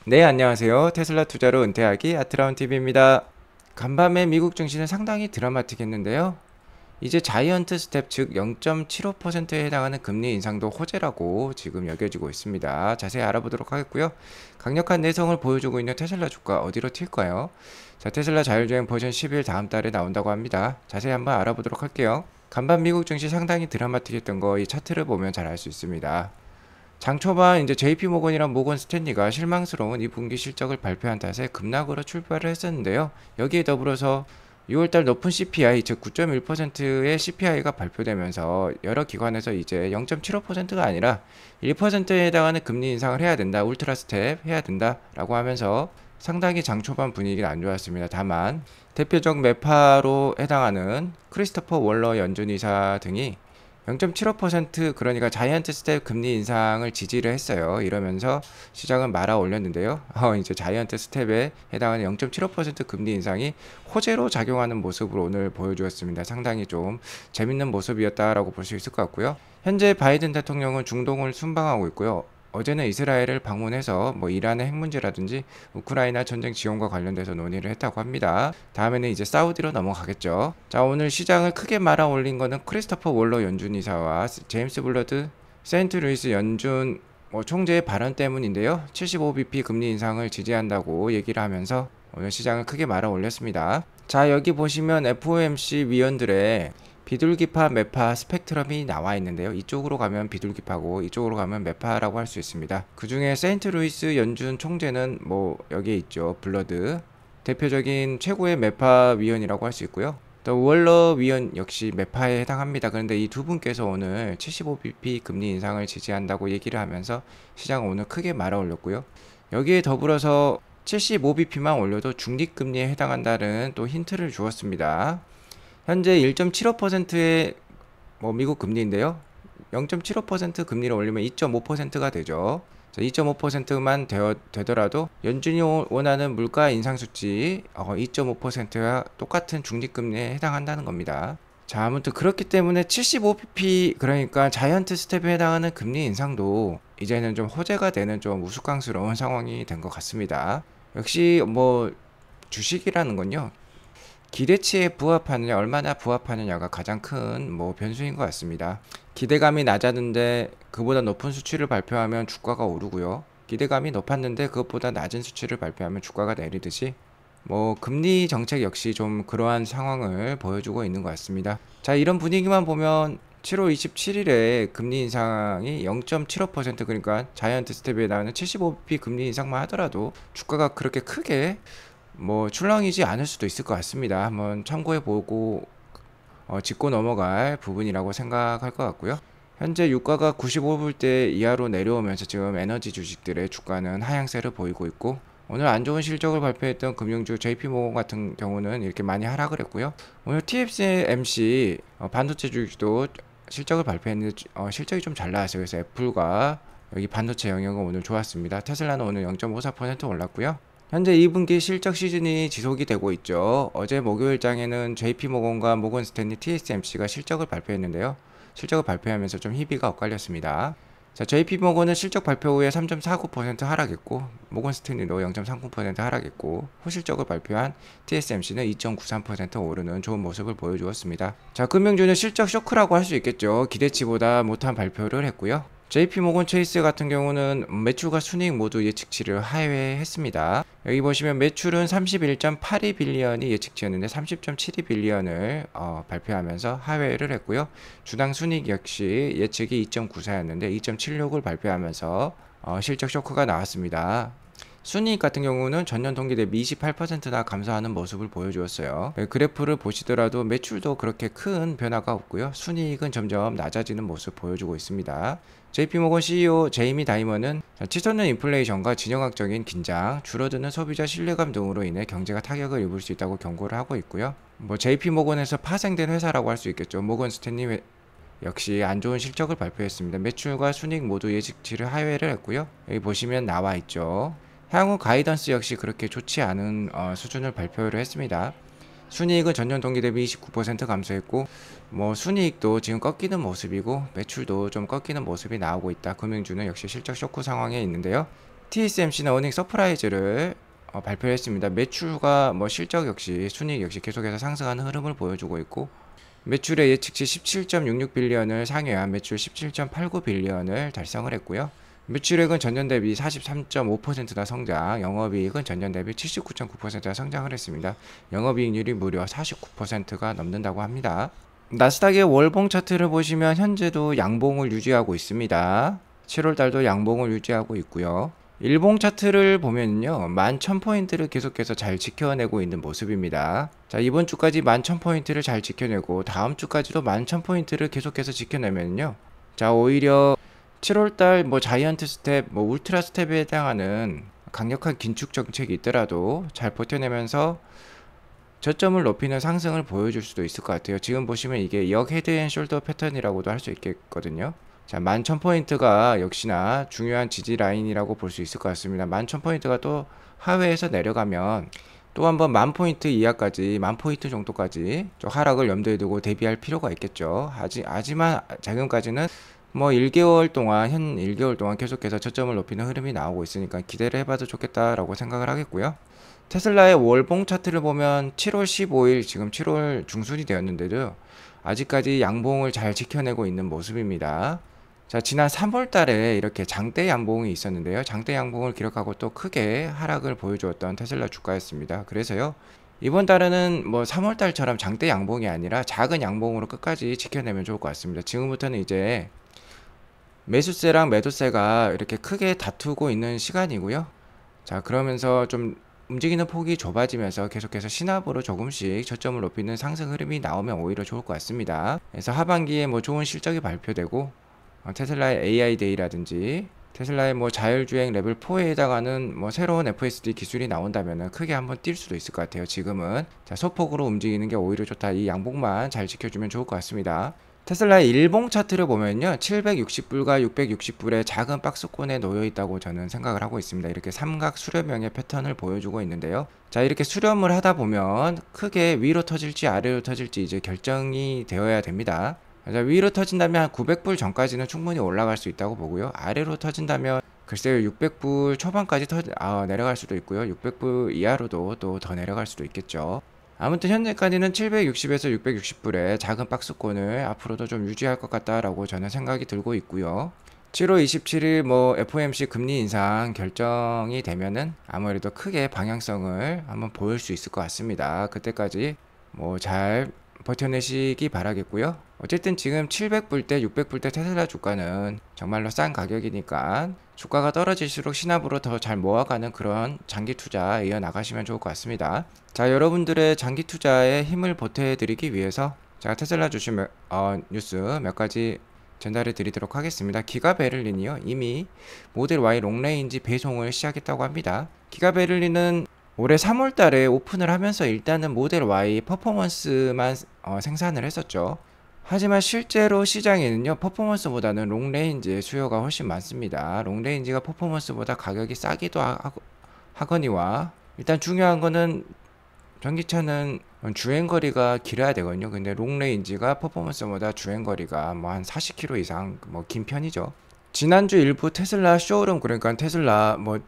네, 안녕하세요. 테슬라 투자로 은퇴하기 아트라운TV입니다. 간밤에 미국 증시는 상당히 드라마틱했는데요. 이제 자이언트 스텝 즉 0.75%에 해당하는 금리 인상도 호재라고 지금 여겨지고 있습니다. 자세히 알아보도록 하겠고요. 강력한 내성을 보여주고 있는 테슬라 주가 어디로 튈까요? 자, 테슬라 자율주행 버전 11 다음 달에 나온다고 합니다. 자세히 한번 알아보도록 할게요. 간밤 미국 증시 상당히 드라마틱했던 거 이 차트를 보면 잘 알 수 있습니다. 장 초반 이제 JP 모건이랑 모건 스탠리가 실망스러운 2분기 실적을 발표한 탓에 급락으로 출발을 했었는데요. 여기에 더불어서 6월달 높은 CPI 즉 9.1%의 CPI가 발표되면서 여러 기관에서 이제 0.75%가 아니라 1%에 해당하는 금리 인상을 해야 된다, 울트라 스텝 해야 된다라고 하면서 상당히 장 초반 분위기는 안 좋았습니다. 다만 대표적 매파로 해당하는 크리스토퍼 월러 연준이사 등이 0.75% 그러니까 자이언트 스텝 금리 인상을 지지를 했어요. 이러면서 시장은 말아 올렸는데요. 이제 자이언트 스텝에 해당하는 0.75% 금리 인상이 호재로 작용하는 모습으로 오늘 보여주었습니다. 상당히 좀 재밌는 모습이었다라고 볼 수 있을 것 같고요. 현재 바이든 대통령은 중동을 순방하고 있고요. 어제는 이스라엘을 방문해서 뭐 이란의 핵 문제라든지 우크라이나 전쟁 지원과 관련돼서 논의를 했다고 합니다. 다음에는 이제 사우디로 넘어가겠죠. 자, 오늘 시장을 크게 말아 올린 거는 크리스토퍼 월러 연준 이사와 제임스 블러드 세인트 루이스 연준 총재의 발언 때문인데요. 75bp 금리 인상을 지지한다고 얘기를 하면서 오늘 시장을 크게 말아 올렸습니다. 자, 여기 보시면 FOMC 위원들의 비둘기파, 매파, 스펙트럼이 나와 있는데요. 이쪽으로 가면 비둘기파고 이쪽으로 가면 매파라고 할 수 있습니다. 그 중에 세인트루이스 연준 총재는 뭐 여기에 있죠. 블러드 대표적인 최고의 매파 위원이라고 할 수 있고요. 또 월러 위원 역시 매파에 해당합니다. 그런데 이 두 분께서 오늘 75bp 금리 인상을 지지한다고 얘기를 하면서 시장은 오늘 크게 말아 올렸고요. 여기에 더불어서 75bp만 올려도 중립금리에 해당한다는 또 힌트를 주었습니다. 현재 1.75%의 미국 금리인데요. 0.75% 금리를 올리면 2.5%가 되죠. 2.5%만 되더라도 연준이 원하는 물가 인상 수치 2.5%와 똑같은 중립금리에 해당한다는 겁니다. 자, 아무튼 그렇기 때문에 75bp 그러니까 자이언트 스텝에 해당하는 금리 인상도 이제는 좀 호재가 되는 좀 우스꽝스러운 상황이 된 것 같습니다. 역시 주식이라는 건요. 기대치에 부합하느냐 얼마나 부합하느냐가 가장 큰 변수인 것 같습니다. 기대감이 낮았는데 그보다 높은 수치를 발표하면 주가가 오르고요. 기대감이 높았는데 그것보다 낮은 수치를 발표하면 주가가 내리듯이 금리 정책 역시 좀 그러한 상황을 보여주고 있는 것 같습니다. 자, 이런 분위기만 보면 7월 27일에 금리 인상이 0.75% 그러니까 자이언트 스텝에 나오는 75bp 금리 인상만 하더라도 주가가 그렇게 크게 출렁이지 않을 수도 있을 것 같습니다. 한번 참고해보고 짚고 넘어갈 부분이라고 생각할 것 같고요. 현재 유가가 95불대 이하로 내려오면서 지금 에너지 주식들의 주가는 하향세를 보이고 있고 오늘 안 좋은 실적을 발표했던 금융주 JP모건 같은 경우는 이렇게 많이 하락을 했고요. 오늘 TSMC 반도체 주식도 실적을 발표했는데 실적이 좀 잘 나왔어요. 그래서 애플과 여기 반도체 영역은 오늘 좋았습니다. 테슬라는 오늘 0.54% 올랐고요. 현재 2분기 실적 시즌이 지속이 되고 있죠. 어제 목요일장에는 JP모건과 모건스탠리 TSMC가 실적을 발표했는데요. 실적을 발표하면서 좀 희비가 엇갈렸습니다. 자, JP모건은 실적 발표 후에 3.49% 하락했고 모건스탠리도 0.39% 하락했고 후실적을 발표한 TSMC는 2.93% 오르는 좋은 모습을 보여주었습니다. 자, 금융주는 실적 쇼크라고 할 수 있겠죠. 기대치보다 못한 발표를 했고요. JP모건 체이스 같은 경우는 매출과 순이익 모두 예측치를 하회했습니다. 여기 보시면 매출은 31.82빌리언이 예측치였는데 30.72빌리언을 발표하면서 하회를 했고요. 주당 순이익 역시 예측이 2.94였는데 2.76을 발표하면서 실적 쇼크가 나왔습니다. 순이익 같은 경우는 전년 동기 대비 28%나 감소하는 모습을 보여주었어요. 그래프를 보시더라도 매출도 그렇게 큰 변화가 없고요. 순이익은 점점 낮아지는 모습 보여주고 있습니다. JP모건 CEO 제이미 다이먼은 치솟는 인플레이션과 진영학적인 긴장, 줄어드는 소비자 신뢰감 등으로 인해 경제가 타격을 입을 수 있다고 경고를 하고 있고요. JP모건에서 파생된 회사라고 할 수 있겠죠. 모건 스탠리 역시 안 좋은 실적을 발표했습니다. 매출과 순이익 모두 예측치를 하회를 했고요. 여기 보시면 나와 있죠. 향후 가이던스 역시 그렇게 좋지 않은 수준을 발표를 했습니다. 순이익은 전년 동기 대비 29% 감소했고 순이익도 지금 꺾이는 모습이고 매출도 좀 꺾이는 모습이 나오고 있다. 금융주는 역시 실적 쇼크 상황에 있는데요. TSMC는 어닝 서프라이즈를 발표했습니다. 매출과 뭐 실적 역시 순이익 역시 계속해서 상승하는 흐름을 보여주고 있고, 매출의 예측치 17.66빌리언을 상회한 매출 17.89빌리언을 달성을 했고요. 매출액은 전년 대비 43.5%나 성장, 영업이익은 전년 대비 79.9%나 성장을 했습니다. 영업이익률이 무려 49%가 넘는다고 합니다. 나스닥의 월봉 차트를 보시면 현재도 양봉을 유지하고 있습니다. 7월달도 양봉을 유지하고 있고요. 일봉 차트를 보면요, 11,000포인트를 계속해서 잘 지켜내고 있는 모습입니다. 자, 이번 주까지 11,000포인트를 잘 지켜내고 다음 주까지도 11,000포인트를 계속해서 지켜내면요, 자, 오히려 7월달 뭐 자이언트 스텝, 뭐 울트라 스텝에 해당하는 강력한 긴축 정책이 있더라도 잘 버텨내면서 저점을 높이는 상승을 보여줄 수도 있을 것 같아요. 지금 보시면 이게 역 헤드 앤 숄더 패턴이라고도 할 수 있겠거든요. 자, 11,000포인트가 역시나 중요한 지지 라인이라고 볼 수 있을 것 같습니다. 11,000포인트가 또 하회에서 내려가면 또 한번 10,000포인트 이하까지, 10,000포인트 정도까지 좀 하락을 염두에 두고 대비할 필요가 있겠죠. 하지만 지금까지는 뭐 1개월 동안, 현 1개월 동안 계속해서 저점을 높이는 흐름이 나오고 있으니까 기대를 해봐도 좋겠다라고 생각을 하겠고요. 테슬라의 월봉 차트를 보면 7월 15일, 지금 7월 중순이 되었는데도 아직까지 양봉을 잘 지켜내고 있는 모습입니다. 자, 지난 3월 달에 이렇게 장대 양봉이 있었는데요. 장대 양봉을 기록하고 또 크게 하락을 보여주었던 테슬라 주가였습니다. 그래서요, 이번 달에는 뭐 3월 달처럼 장대 양봉이 아니라 작은 양봉으로 끝까지 지켜내면 좋을 것 같습니다. 지금부터는 이제 매수세랑 매도세가 이렇게 크게 다투고 있는 시간이고요. 자, 그러면서 좀 움직이는 폭이 좁아지면서 계속해서 신압으로 조금씩 저점을 높이는 상승 흐름이 나오면 오히려 좋을 것 같습니다. 그래서 하반기에 뭐 좋은 실적이 발표되고, 테슬라의 AI 데이라든지 테슬라의 뭐 자율주행 레벨 4에 해당하는 뭐 새로운 FSD 기술이 나온다면은 크게 한번 뛸 수도 있을 것 같아요. 지금은 자, 소폭으로 움직이는 게 오히려 좋다. 이 양봉만 잘 지켜주면 좋을 것 같습니다. 테슬라의 일봉 차트를 보면요, 760불과 660불의 작은 박스권에 놓여 있다고 저는 생각을 하고 있습니다. 이렇게 삼각 수렴형의 패턴을 보여주고 있는데요. 자, 이렇게 수렴을 하다 보면 크게 위로 터질지 아래로 터질지 이제 결정이 되어야 됩니다. 자, 위로 터진다면 한 900불 전까지는 충분히 올라갈 수 있다고 보고요. 아래로 터진다면 글쎄요, 600불 초반까지 내려갈 수도 있고요. 600불 이하로도 또 더 내려갈 수도 있겠죠. 아무튼 현재까지는 760에서 660불의 작은 박스권을 앞으로도 좀 유지할 것 같다라고 저는 생각이 들고 있고요. 7월 27일 뭐 FOMC 금리 인상 결정이 되면은 아무래도 크게 방향성을 한번 보일 수 있을 것 같습니다. 그때까지 뭐 잘 버텨내시기 바라겠고요. 어쨌든 지금 700불대, 600불대 테슬라 주가는 정말로 싼 가격이니까 주가가 떨어질수록 신압으로 더 잘 모아가는 그런 장기 투자 이어나가시면 좋을 것 같습니다. 자, 여러분들의 장기 투자에 힘을 보태드리기 위해서 제가 테슬라 주식 뉴스 몇 가지 전달해 드리도록 하겠습니다. 기가 베를린이요, 이미 모델 Y 롱레인지 배송을 시작했다고 합니다. 기가 베를린은 올해 3월 달에 오픈을 하면서 일단은 모델 Y 퍼포먼스만 생산을 했었죠. 하지만 실제로 시장에는요, 퍼포먼스보다는 롱레인지의 수요가 훨씬 많습니다. 롱레인지가 퍼포먼스보다 가격이 싸기도 하거니와, 일단 중요한 거는 전기차는 주행거리가 길어야 되거든요. 근데 롱레인지가 퍼포먼스보다 주행거리가 뭐 한 40km 이상 뭐 긴 편이죠. 지난주 일부 테슬라 쇼룸, 그러니까 테슬라 뭐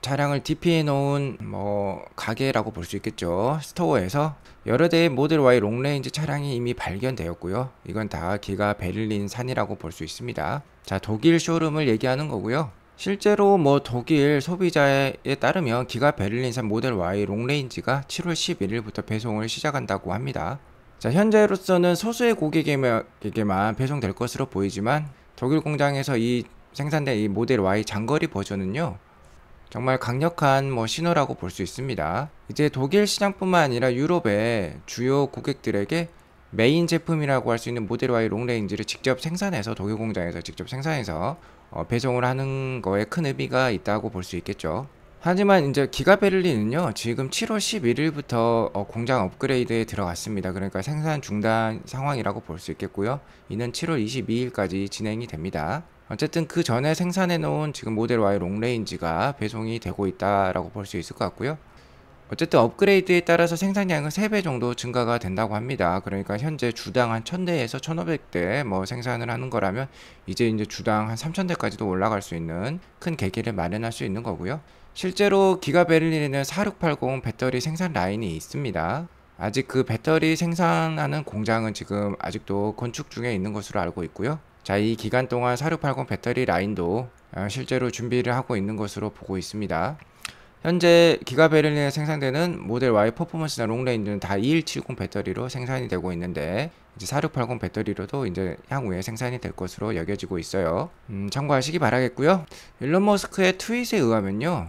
차량을 DP해 놓은 뭐 가게라고 볼 수 있겠죠. 스토어에서 여러 대의 모델 Y 롱레인지 차량이 이미 발견되었고요. 이건 다 기가 베를린산이라고 볼 수 있습니다. 자, 독일 쇼룸을 얘기하는 거고요. 실제로 뭐 독일 소비자에 따르면 기가 베를린산 모델 Y 롱레인지가 7월 11일부터 배송을 시작한다고 합니다. 자, 현재로서는 소수의 고객에게만 배송될 것으로 보이지만 독일 공장에서 생산된 이 모델 Y 장거리 버전은요, 정말 강력한 뭐 신호라고 볼 수 있습니다. 이제 독일 시장뿐만 아니라 유럽의 주요 고객들에게 메인 제품이라고 할 수 있는 모델 Y 롱레인지를 직접 생산해서 독일 공장에서 직접 생산해서 배송을 하는 거에 큰 의미가 있다고 볼 수 있겠죠. 하지만 이제 기가 베를린은요, 지금 7월 11일부터 공장 업그레이드에 들어갔습니다. 그러니까 생산 중단 상황이라고 볼 수 있겠고요. 이는 7월 22일까지 진행이 됩니다. 어쨌든 그 전에 생산해 놓은 지금 모델 Y 롱레인지가 배송이 되고 있다라고 볼 수 있을 것 같고요. 어쨌든 업그레이드에 따라서 생산량은 3배 정도 증가가 된다고 합니다. 그러니까 현재 주당 한 1000대에서 1500대 뭐 생산을 하는 거라면 이제 주당 한 3000대까지도 올라갈 수 있는 큰 계기를 마련할 수 있는 거고요. 실제로 기가베를린에는 4680 배터리 생산 라인이 있습니다. 아직 그 배터리 생산하는 공장은 지금 아직도 건축 중에 있는 것으로 알고 있고요. 자, 이 기간 동안 4680 배터리 라인도 실제로 준비를 하고 있는 것으로 보고 있습니다. 현재 기가베를린에 생산되는 모델 Y 퍼포먼스나 롱레인지는 다 2170 배터리로 생산이 되고 있는데 이제 4680 배터리로도 이제 향후에 생산이 될 것으로 여겨지고 있어요. 참고하시기 바라겠고요. 일론 머스크의 트윗에 의하면요,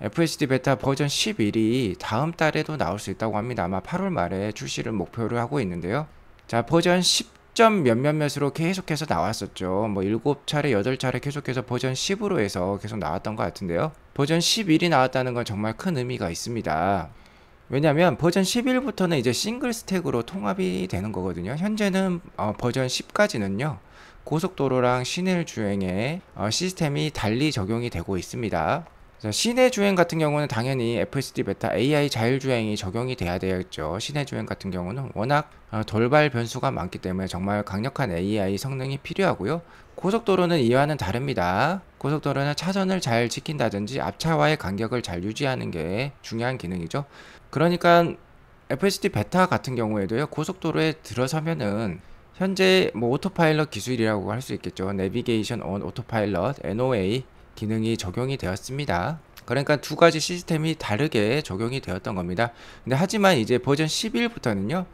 FSD 베타 버전 11이 다음 달에도 나올 수 있다고 합니다. 아마 8월 말에 출시를 목표로 하고 있는데요. 자, 버전 10점 몇몇몇으로 계속해서 나왔었죠. 뭐 7차례, 8차례 계속해서 버전 10으로 해서 계속 나왔던 것 같은데요. 버전 11이 나왔다는 건 정말 큰 의미가 있습니다. 왜냐면 버전 11부터는 이제 싱글 스택으로 통합이 되는 거거든요. 현재는 버전 10까지는요, 고속도로랑 시내 주행에 시스템이 달리 적용이 되고 있습니다. 시내 주행 같은 경우는 당연히 FSD 베타 AI 자율주행이 적용이 돼야 되겠죠. 시내 주행 같은 경우는 워낙 돌발 변수가 많기 때문에 정말 강력한 AI 성능이 필요하고요. 고속도로는 이와는 다릅니다. 고속도로는 차선을 잘 지킨다든지 앞차와의 간격을 잘 유지하는 게 중요한 기능이죠. 그러니까 FSD 베타 같은 경우에도요, 고속도로에 들어서면은 현재 뭐 오토파일럿 기술이라고 할 수 있겠죠. 내비게이션 온 오토파일럿 NOA 기능이 적용이 되었습니다. 그러니까 두 가지 시스템이 다르게 적용이 되었던 겁니다. 근데 하지만 이제 버전 11부터는요,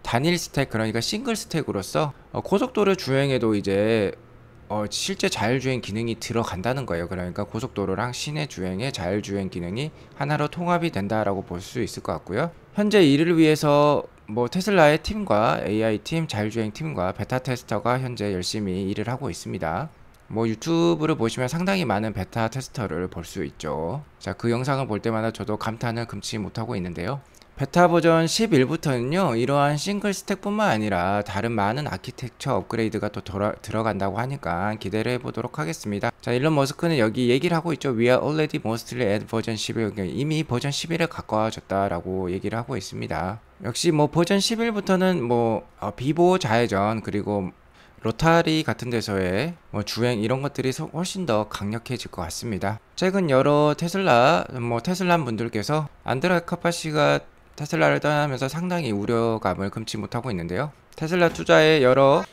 단일 스택, 그러니까 싱글 스택으로서 고속도로 주행에도 이제 실제 자율주행 기능이 들어간다는 거예요. 그러니까 고속도로랑 시내 주행의 자율주행 기능이 하나로 통합이 된다라고 볼 수 있을 것 같고요. 현재 이를 위해서 뭐 테슬라의 팀과 AI 팀, 자율주행 팀과 베타 테스터가 현재 열심히 일을 하고 있습니다. 뭐 유튜브를 보시면 상당히 많은 베타 테스터를 볼 수 있죠. 자, 그 영상을 볼 때마다 저도 감탄을 금치 못하고 있는데요. 베타 버전 11부터는요, 이러한 싱글 스택뿐만 아니라 다른 많은 아키텍처 업그레이드가 또 들어간다고 하니까 기대를 해보도록 하겠습니다. 자, 일론 머스크는 여기 얘기를 하고 있죠. We are already mostly at 버전 11. 이미 버전 11에 가까워졌다라고 얘기를 하고 있습니다. 역시 뭐 버전 11부터는 뭐 비보 좌회전, 그리고 로타리 같은 데서의 뭐 주행 이런 것들이 훨씬 더 강력해질 것 같습니다. 최근 여러 테슬라 분들께서 안드레 카파시가 테슬라를 떠나면서 상당히 우려감을 금치 못하고 있는데요. 테슬라 투자의 여러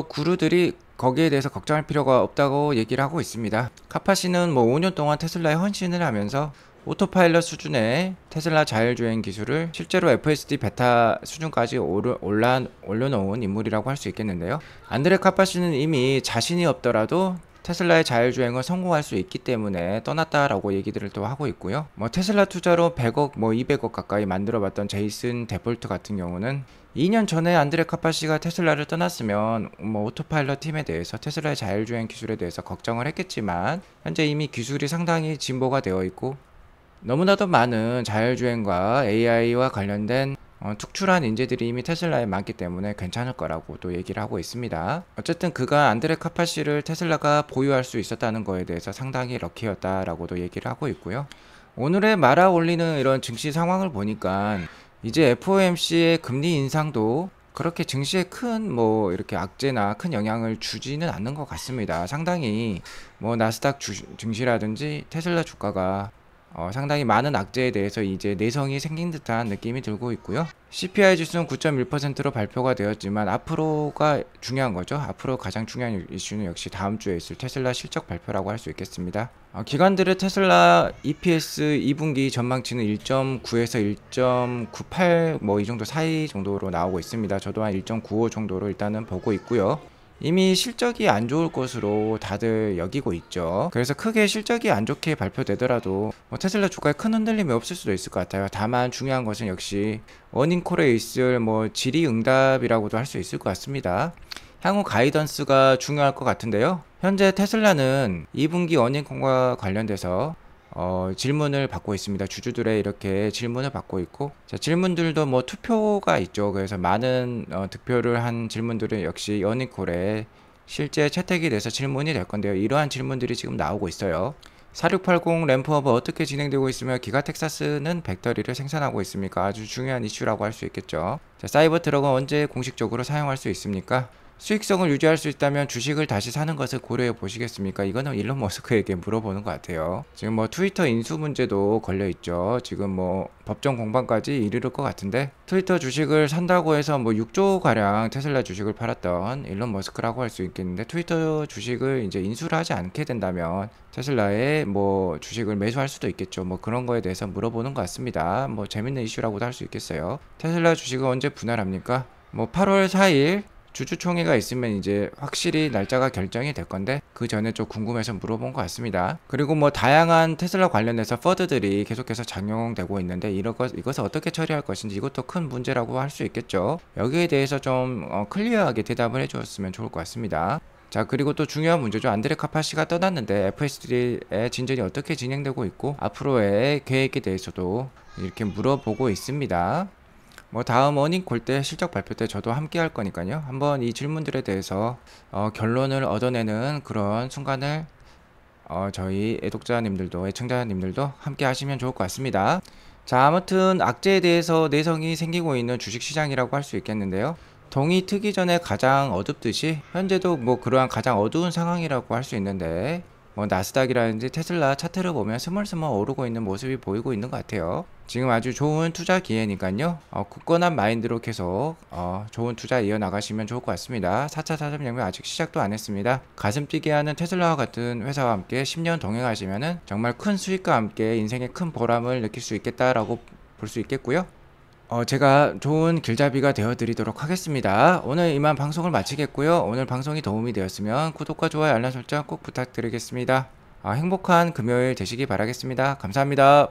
구루들이 거기에 대해서 걱정할 필요가 없다고 얘기를 하고 있습니다. 카파시는 뭐 5년 동안 테슬라에 헌신을 하면서 오토파일럿 수준의 테슬라 자율주행 기술을 실제로 FSD 베타 수준까지 올려놓은 인물이라고 할 수 있겠는데요. 안드레 카파시는 이미 자신이 없더라도 테슬라의 자율주행을 성공할 수 있기 때문에 떠났다라고 얘기들을 또 하고 있고요. 뭐 테슬라 투자로 100억, 뭐 200억 가까이 만들어봤던 제이슨 데볼트 같은 경우는 2년 전에 안드레 카파시가 테슬라를 떠났으면 뭐 오토파일럿 팀에 대해서, 테슬라의 자율주행 기술에 대해서 걱정을 했겠지만 현재 이미 기술이 상당히 진보가 되어 있고 너무나도 많은 자율주행과 AI와 관련된 특출한 인재들이 이미 테슬라에 많기 때문에 괜찮을 거라고 또 얘기를 하고 있습니다. 어쨌든 그가 안드레 카파시를 테슬라가 보유할 수 있었다는 거에 대해서 상당히 럭키였다라고도 얘기를 하고 있고요. 오늘의 말아 올리는 이런 증시 상황을 보니까 이제 FOMC의 금리 인상도 그렇게 증시에 큰 뭐 이렇게 악재나 큰 영향을 주지는 않는 것 같습니다. 상당히 뭐 나스닥 증시라든지 테슬라 주가가 상당히 많은 악재에 대해서 이제 내성이 생긴 듯한 느낌이 들고 있고요. CPI 지수는 9.1%로 발표가 되었지만 앞으로가 중요한 거죠. 앞으로 가장 중요한 이슈는 역시 다음 주에 있을 테슬라 실적 발표라고 할 수 있겠습니다. 기관들의 테슬라 EPS 2분기 전망치는 1.9에서 1.98 뭐 이 정도 사이 정도로 나오고 있습니다. 저도 한 1.95 정도로 일단은 보고 있고요. 이미 실적이 안 좋을 것으로 다들 여기고 있죠. 그래서 크게 실적이 안 좋게 발표되더라도 뭐 테슬라 주가에 큰 흔들림이 없을 수도 있을 것 같아요. 다만 중요한 것은 역시 어닝콜에 있을 뭐 질의응답이라고도 할 수 있을 것 같습니다. 향후 가이던스가 중요할 것 같은데요. 현재 테슬라는 2분기 어닝콜과 관련돼서 질문을 받고 있습니다. 주주들의 이렇게 질문을 받고 있고, 자, 질문들도 뭐 투표가 있죠. 그래서 많은 득표를 한 질문들은 역시 어닝콜에 실제 채택이 돼서 질문이 될 건데요. 이러한 질문들이 지금 나오고 있어요. 4680 램프업은 어떻게 진행되고 있으며 기가 텍사스는 배터리를 생산하고 있습니까? 아주 중요한 이슈라고 할 수 있겠죠. 자, 사이버 트럭은 언제 공식적으로 사용할 수 있습니까? 수익성을 유지할 수 있다면 주식을 다시 사는 것을 고려해 보시겠습니까? 이거는 일론 머스크에게 물어보는 것 같아요. 지금 뭐 트위터 인수 문제도 걸려 있죠. 지금 뭐 법정 공방까지 이르를 것 같은데, 트위터 주식을 산다고 해서 뭐 6조 가량 테슬라 주식을 팔았던 일론 머스크라고 할 수 있겠는데, 트위터 주식을 이제 인수를 하지 않게 된다면 테슬라의 뭐 주식을 매수할 수도 있겠죠. 뭐 그런 거에 대해서 물어보는 것 같습니다. 뭐 재밌는 이슈라고도 할 수 있겠어요. 테슬라 주식은 언제 분할합니까? 뭐 8월 4일 주주총회가 있으면 이제 확실히 날짜가 결정이 될 건데, 그 전에 좀 궁금해서 물어본 것 같습니다. 그리고 뭐 다양한 테슬라 관련해서 퍼드들이 계속해서 작용되고 있는데, 이것을 어떻게 처리할 것인지, 이것도 큰 문제라고 할 수 있겠죠. 여기에 대해서 좀 클리어하게 대답을 해주었으면 좋을 것 같습니다. 자, 그리고 또 중요한 문제죠. 안드레 카파시가 떠났는데 FS3의 진전이 어떻게 진행되고 있고 앞으로의 계획에 대해서도 이렇게 물어보고 있습니다. 뭐 다음 어닝콜 때, 실적 발표 때 저도 함께 할 거니까요. 한번 이 질문들에 대해서 결론을 얻어내는 그런 순간을 저희 애독자님들도, 애청자님들도 함께 하시면 좋을 것 같습니다. 자, 아무튼 악재에 대해서 내성이 생기고 있는 주식시장이라고 할 수 있겠는데요. 동이 트기 전에 가장 어둡듯이 현재도 뭐 그러한 가장 어두운 상황이라고 할 수 있는데, 뭐 나스닥이라든지 테슬라 차트를 보면 스멀스멀 오르고 있는 모습이 보이고 있는 것 같아요. 지금 아주 좋은 투자 기회니까요. 굳건한 마인드로 계속 좋은 투자 이어나가시면 좋을 것 같습니다. 4차 산업혁명 아직 시작도 안 했습니다. 가슴 뛰게 하는 테슬라와 같은 회사와 함께 10년 동행하시면은 정말 큰 수익과 함께 인생의 큰 보람을 느낄 수 있겠다라고 볼 수 있겠고요. 제가 좋은 길잡이가 되어드리도록 하겠습니다. 오늘 이만 방송을 마치겠고요. 오늘 방송이 도움이 되었으면 구독과 좋아요, 알람 설정 꼭 부탁드리겠습니다. 행복한 금요일 되시기 바라겠습니다. 감사합니다.